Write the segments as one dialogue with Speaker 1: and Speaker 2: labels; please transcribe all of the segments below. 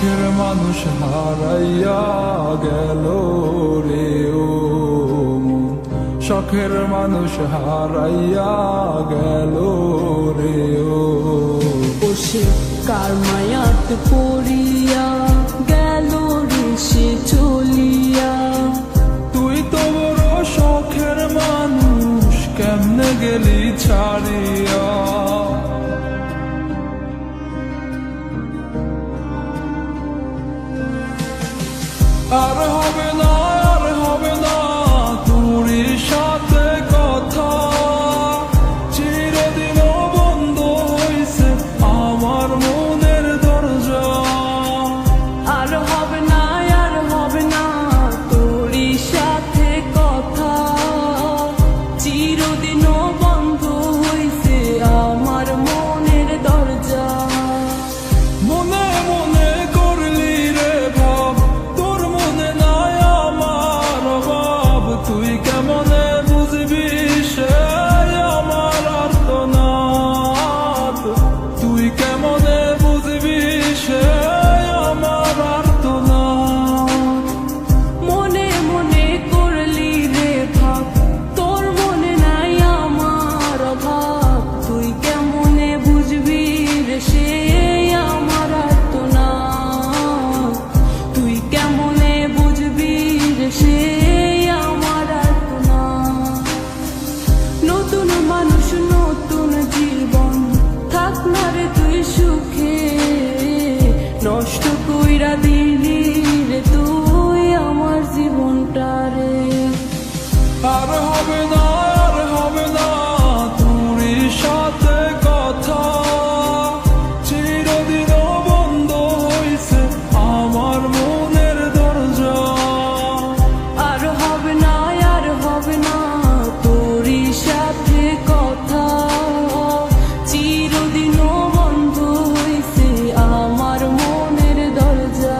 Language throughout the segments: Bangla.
Speaker 1: শখের মানুষ হারাইয়া গেল রে ও মন, শখের মানুষ হারাইয়া গেল রে ও।
Speaker 2: সে কার মায়াত পড়িয়া গেল রে সে চলিয়া।
Speaker 1: তুই তো বড় শখের মানুষ, কেমনে গেলি ছাড়িয়া। আর হবে না, আর হবে না তোর সাথে কথা, চিরদিন বন্ধ হইছে আমার মনের দরজা।
Speaker 2: আর হবে না, আর হবে না তোর সাথে কথা, চিরদিনও বন্ধ হইছে আমার মনের দরজা।
Speaker 1: মনে মনে করলি রে ভাব, তোর মনে নাই আমার অভাব। তুই কেমনে বুঝবি সে আমার আর্তনাদ, তুই কেমনে বুঝবি সে আমার আর্তনাদ।
Speaker 2: মনে মনে করলি রে ভাব, তোর মনে নাই আমার অভাব। তুই কেমনে বুঝবি রে সে আমার আর্তনাদ, তুই কেমনে বুঝবি রে সে আমার আর্তনাদ। নতুন মানুষ নতুন জীবন, থাক না রে তুই সুখে, নষ্ট কইরা দিলি রে তুই আমার জীবনটা রে।
Speaker 1: আর হবে না, আর হবে না তোর সাথে কথা, চিরদিন বন্ধ হইছে আমার মনের দরজা।
Speaker 2: আর হবে না, আর হবে না তোর সাথে কথা, চিরদিনও বন্ধ হইছে আমার মনের দরজা।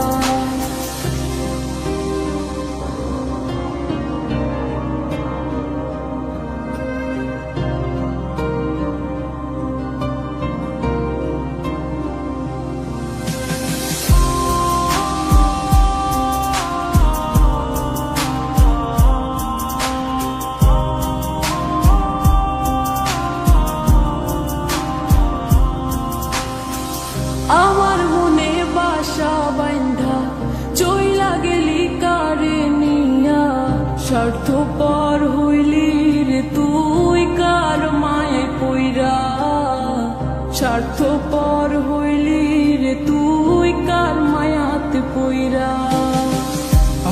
Speaker 2: আমার মনে বাসা বাইন্ধা চইলা গেলি কারে নিয়া, স্বার্থপর হইলি রে তুই কার মায়ে পইরা। স্বার্থপর হইলি রে তুই কার মায়াতে পইরা।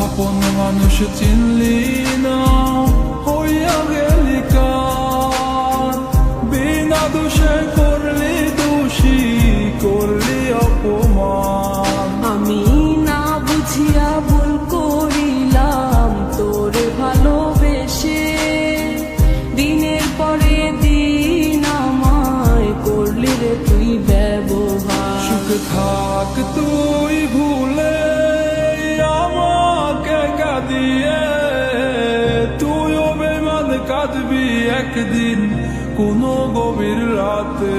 Speaker 1: আপন মানুষ চিনলি না, হইয়া গেলি কার, বিনা দোষে করলি দোষী, করলি অপমান।
Speaker 2: আমি না বুঝিয়া ভুল করিলাম তোরে ভালোবেসে, দিনের পরে দিন আমায় করলি রে তুই ব্যবহার।
Speaker 1: সুখে থাক তুই ভুলে আমাকে কাঁদিয়ে, তুইও বেমান কাঁদবি একদিন কোনো গভীর রাতে।